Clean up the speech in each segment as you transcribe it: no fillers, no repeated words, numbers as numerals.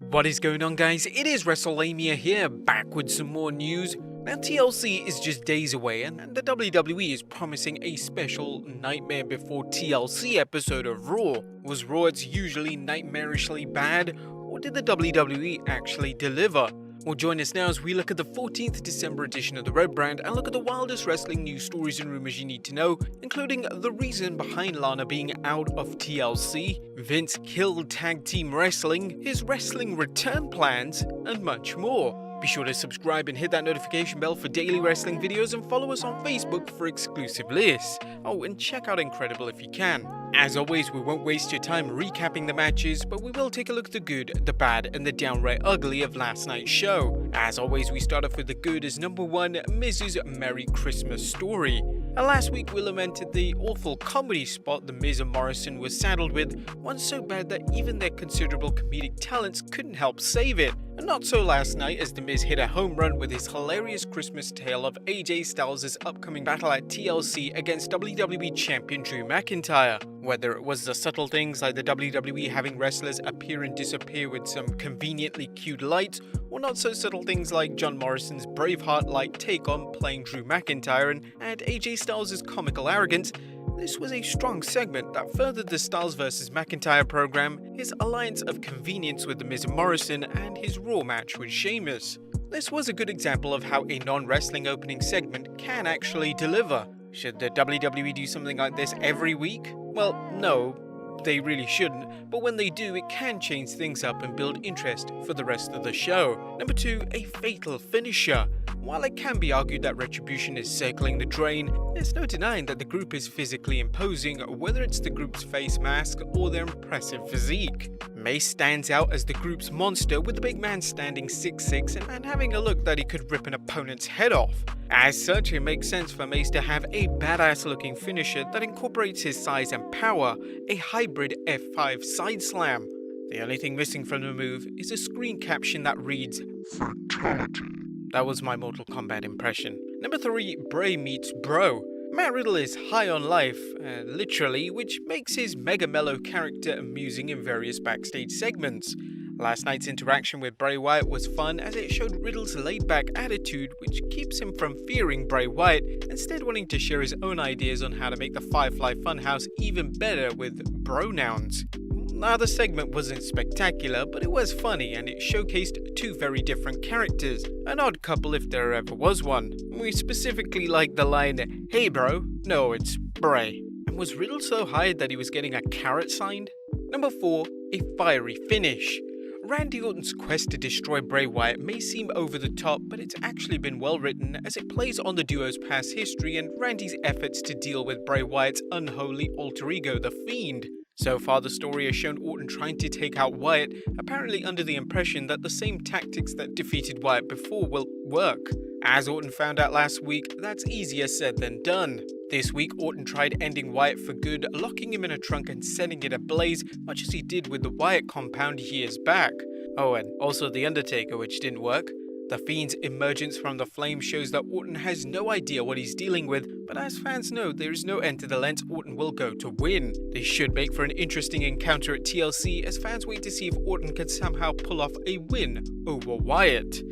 What is going on, guys? It is Wrestlelamia here, back with some more news. Now, TLC is just days away, and the WWE is promising a special Nightmare Before TLC episode of Raw. Was Raw its usually nightmarishly bad, or did the WWE actually deliver? Well, join us now as we look at the 14th December edition of the Red Brand and look at the wildest wrestling news stories and rumors you need to know, including the reason behind Lana being out of TLC, Vince killed tag team wrestling, his wrestling return plans, and much more. Be sure to subscribe and hit that notification bell for daily wrestling videos and follow us on Facebook for exclusive lists. Oh, and check out Incredible if you can. As always, we won't waste your time recapping the matches, but we will take a look at the good, the bad, and the downright ugly of last night's show. As always, we start off with the good as number 1, Miz's Merry Christmas story. Last week we lamented the awful comedy spot the Miz and Morrison was saddled with, one so bad that even their considerable comedic talents couldn't help save it. And not so last night as the Miz hit a home run with his hilarious Christmas tale of AJ Styles' upcoming battle at TLC against WWE Champion Drew McIntyre. Whether it was the subtle things like the WWE having wrestlers appear and disappear with some conveniently cued lights, or not so subtle things like John Morrison's Braveheart-like take on playing Drew McIntyre and AJ Styles' comical arrogance, this was a strong segment that furthered the Styles vs McIntyre program, his alliance of convenience with The Miz and Morrison, and his Raw match with Sheamus. This was a good example of how a non-wrestling opening segment can actually deliver. Should the WWE do something like this every week? Well, no, they really shouldn't, but when they do, it can change things up and build interest for the rest of the show. Number 2, a fatal finisher. While it can be argued that Retribution is circling the drain, there's no denying that the group is physically imposing, whether it's the group's face mask or their impressive physique. Mace stands out as the group's monster, with the big man standing 6'6" and having a look that he could rip an opponent's head off. As such, it makes sense for Mace to have a badass looking finisher that incorporates his size and power, a hybrid F5 side slam. The only thing missing from the move is a screen caption that reads, "Fatality." That was my Mortal Kombat impression. Number 3, Bray meets Bro. Matt Riddle is high on life, literally, which makes his mega mellow character amusing in various backstage segments. Last night's interaction with Bray Wyatt was fun as it showed Riddle's laid-back attitude, which keeps him from fearing Bray Wyatt, instead wanting to share his own ideas on how to make the Firefly Funhouse even better with bronouns. Now, the segment wasn't spectacular, but it was funny and it showcased 2 very different characters, an odd couple if there ever was one. We specifically liked the line, "Hey bro, no it's Bray." And was Riddle so high that he was getting a carrot signed? Number 4, a fiery finish. Randy Orton's quest to destroy Bray Wyatt may seem over the top, but it's actually been well written as it plays on the duo's past history and Randy's efforts to deal with Bray Wyatt's unholy alter ego, The Fiend. So far, the story has shown Orton trying to take out Wyatt, apparently under the impression that the same tactics that defeated Wyatt before will work. As Orton found out last week, that's easier said than done. This week, Orton tried ending Wyatt for good, locking him in a trunk and setting it ablaze, much as he did with the Wyatt compound years back. Oh, and also The Undertaker, which didn't work. The Fiend's emergence from the flames shows that Orton has no idea what he's dealing with, but as fans know, there is no end to the lengths Orton will go to win. This should make for an interesting encounter at TLC as fans wait to see if Orton can somehow pull off a win over Wyatt.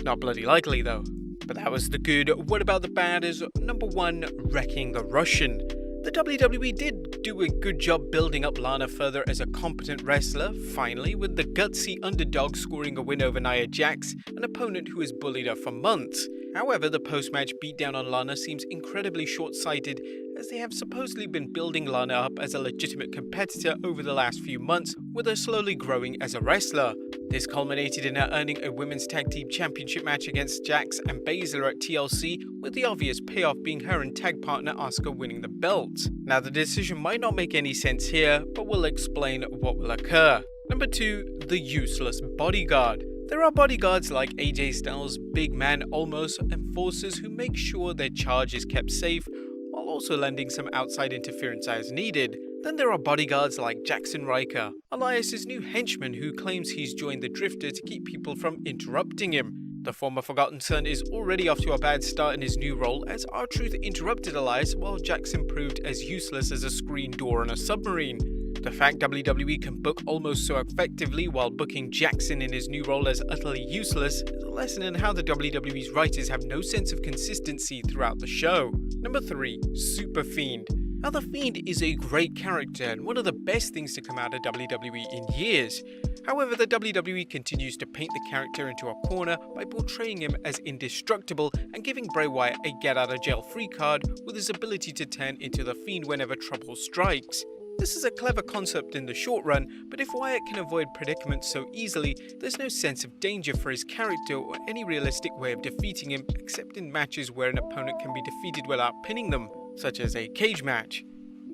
Not bloody likely though. But that was the good. What about the bad is number 1, wrecking the Russian. The WWE did do a good job building up Lana further as a competent wrestler, finally, with the gutsy underdog scoring a win over Nia Jax, an opponent who has bullied her for months. However, the post-match beatdown on Lana seems incredibly short-sighted, as they have supposedly been building Lana up as a legitimate competitor over the last few months, with her slowly growing as a wrestler. This culminated in her earning a Women's Tag Team Championship match against Jax and Baszler at TLC, with the obvious payoff being her and tag partner Asuka winning the belts. Now, the decision might not make any sense here, but we'll explain what will occur. Number 2, the useless bodyguard. There are bodyguards like AJ Styles, Big Man Almost, enforcers who make sure their charge is kept safe, while also lending some outside interference as needed. Then there are bodyguards like Jackson Riker, Elias's new henchman who claims he's joined the Drifter to keep people from interrupting him. The former Forgotten Son is already off to a bad start in his new role as R-Truth interrupted Elias while Jackson proved as useless as a screen door on a submarine. The fact WWE can book almost so effectively while booking Jackson in his new role as utterly useless is a lesson in how the WWE's writers have no sense of consistency throughout the show. Number 3. Super Fiend. Now, The Fiend is a great character and one of the best things to come out of WWE in years. However, the WWE continues to paint the character into a corner by portraying him as indestructible and giving Bray Wyatt a get-out-of-jail-free card with his ability to turn into the Fiend whenever trouble strikes. This is a clever concept in the short run, but if Wyatt can avoid predicaments so easily, there's no sense of danger for his character or any realistic way of defeating him except in matches where an opponent can be defeated without pinning them, such as a cage match.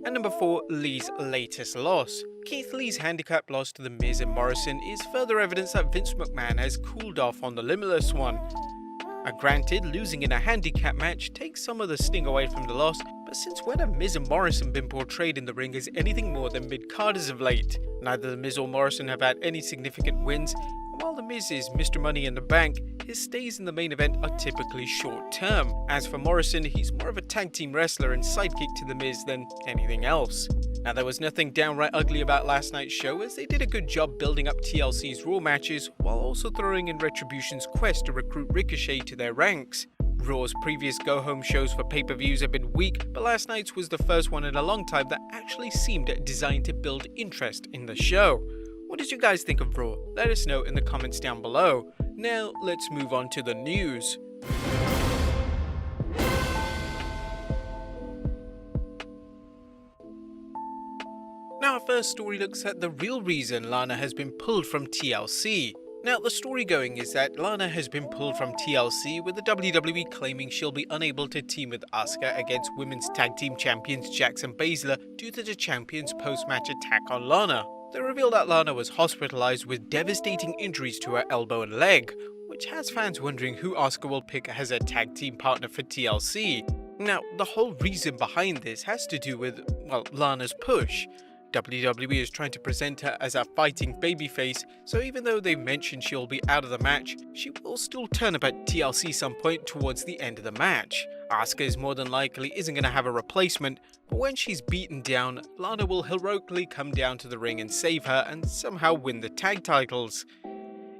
And number 4, Lee's latest loss. Keith Lee's handicap loss to The Miz and Morrison is further evidence that Vince McMahon has cooled off on the Limitless one. Granted, losing in a handicap match takes some of the sting away from the loss, but since when have Miz and Morrison been portrayed in the ring as anything more than mid-carders of late? Neither The Miz or Morrison have had any significant wins, and while The Miz is Mr. Money in the Bank, his stays in the main event are typically short-term. As for Morrison, he's more of a tag team wrestler and sidekick to The Miz than anything else. Now, there was nothing downright ugly about last night's show, as they did a good job building up TLC's Raw matches while also throwing in Retribution's quest to recruit Ricochet to their ranks. Raw's previous go-home shows for pay-per-views have been weak, but last night's was the first one in a long time that actually seemed designed to build interest in the show. What did you guys think of Raw? Let us know in the comments down below. Now, let's move on to the news. Now, our first story looks at the real reason Lana has been pulled from TLC. Now, the story going is that Lana has been pulled from TLC, with the WWE claiming she'll be unable to team with Asuka against Women's Tag Team Champions Jax and Baszler due to the champion's post-match attack on Lana. They revealed that Lana was hospitalized with devastating injuries to her elbow and leg, which has fans wondering who Asuka will pick as a tag team partner for TLC. Now, the whole reason behind this has to do with, well, Lana's push. WWE is trying to present her as a fighting babyface, so even though they mentioned she'll be out of the match, she will still turn up at TLC some point towards the end of the match. Asuka is more than likely isn't going to have a replacement, but when she's beaten down, Lana will heroically come down to the ring and save her and somehow win the tag titles.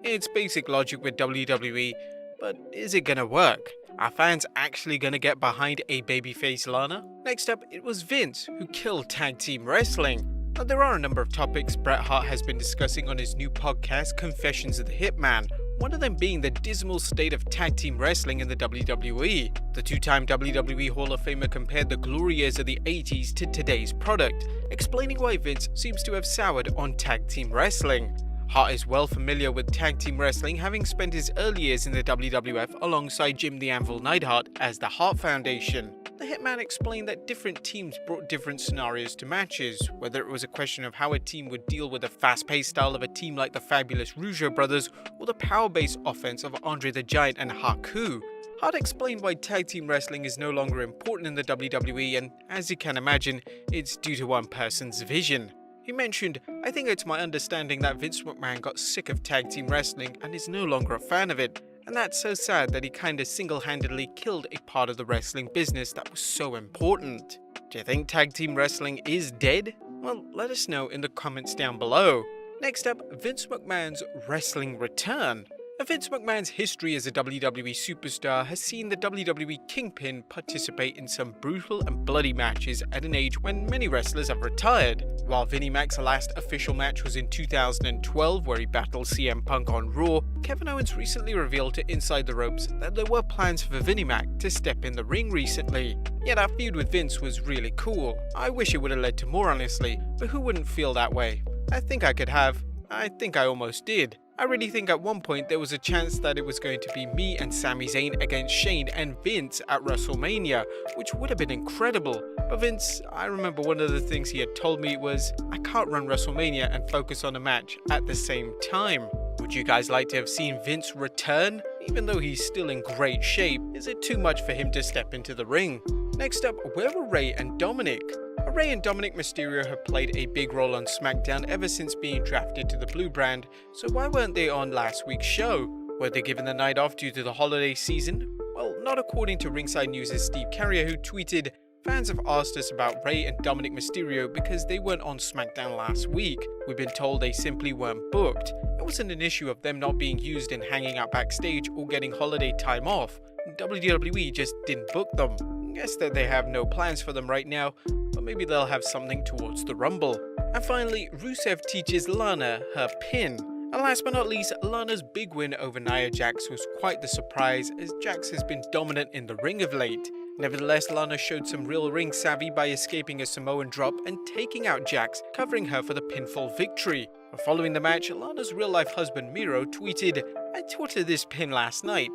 It's basic logic with WWE, but is it going to work? Are fans actually going to get behind a babyface Lana? Next up, it was Vince who killed tag team wrestling. Now, there are a number of topics Bret Hart has been discussing on his new podcast, Confessions of the Hitman, one of them being the dismal state of tag team wrestling in the WWE. The two-time WWE Hall of Famer compared the glory years of the 80s to today's product, explaining why Vince seems to have soured on tag team wrestling. Hart is well familiar with tag team wrestling, having spent his early years in the WWF alongside Jim the Anvil Neidhart as the Hart Foundation. The Hitman explained that different teams brought different scenarios to matches, whether it was a question of how a team would deal with the fast-paced style of a team like the fabulous Rougeau brothers or the power-based offense of Andre the Giant and Haku. Hart explained why tag team wrestling is no longer important in the WWE, and as you can imagine, it's due to one person's vision. He mentioned, "I think it's my understanding that Vince McMahon got sick of tag team wrestling and is no longer a fan of it. And that's so sad that he kinda single-handedly killed a part of the wrestling business that was so important." Do you think tag team wrestling is dead? Well, let us know in the comments down below. Next up, Vince McMahon's wrestling return. Vince McMahon's history as a WWE superstar has seen the WWE Kingpin participate in some brutal and bloody matches at an age when many wrestlers have retired. While Vinnie Mac's last official match was in 2012, where he battled CM Punk on Raw, Kevin Owens recently revealed to Inside the Ropes that there were plans for Vinnie Mac to step in the ring recently. Yeah, that feud with Vince was really cool. I wish it would have led to more, honestly, but who wouldn't feel that way? I think I could have. I think I almost did. I really think at one point there was a chance that it was going to be me and Sami Zayn against Shane and Vince at WrestleMania, which would have been incredible. But Vince, I remember one of the things he had told me was, I can't run WrestleMania and focus on a match at the same time. Would you guys like to have seen Vince return? Even though he's still in great shape, is it too much for him to step into the ring? Next up, where were Rey and Dominik? Rey and Dominik Mysterio have played a big role on SmackDown ever since being drafted to the Blue brand, so why weren't they on last week's show? Were they given the night off due to the holiday season? Well, not according to Ringside News' Steve Carrier, who tweeted, Fans have asked us about Rey and Dominik Mysterio because they weren't on SmackDown last week. We've been told they simply weren't booked. It wasn't an issue of them not being used in hanging out backstage or getting holiday time off. WWE just didn't book them. Guess that they have no plans for them right now, but maybe they'll have something towards the Rumble. And finally, Rusev teaches Lana her pin. And last but not least, Lana's big win over Nia Jax was quite the surprise, as Jax has been dominant in the ring of late. Nevertheless, Lana showed some real ring savvy by escaping a Samoan drop and taking out Jax, covering her for the pinfall victory. Following the match, Lana's real-life husband Miro tweeted, "I taught her this pin last night.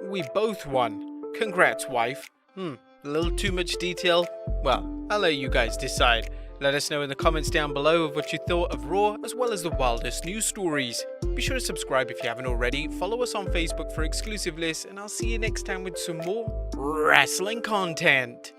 We both won. Congrats, wife." A little too much detail? Well, I'll let you guys decide. Let us know in the comments down below of what you thought of Raw, as well as the wildest news stories. Be sure to subscribe if you haven't already, follow us on Facebook for exclusive lists, and I'll see you next time with some more wrestling content.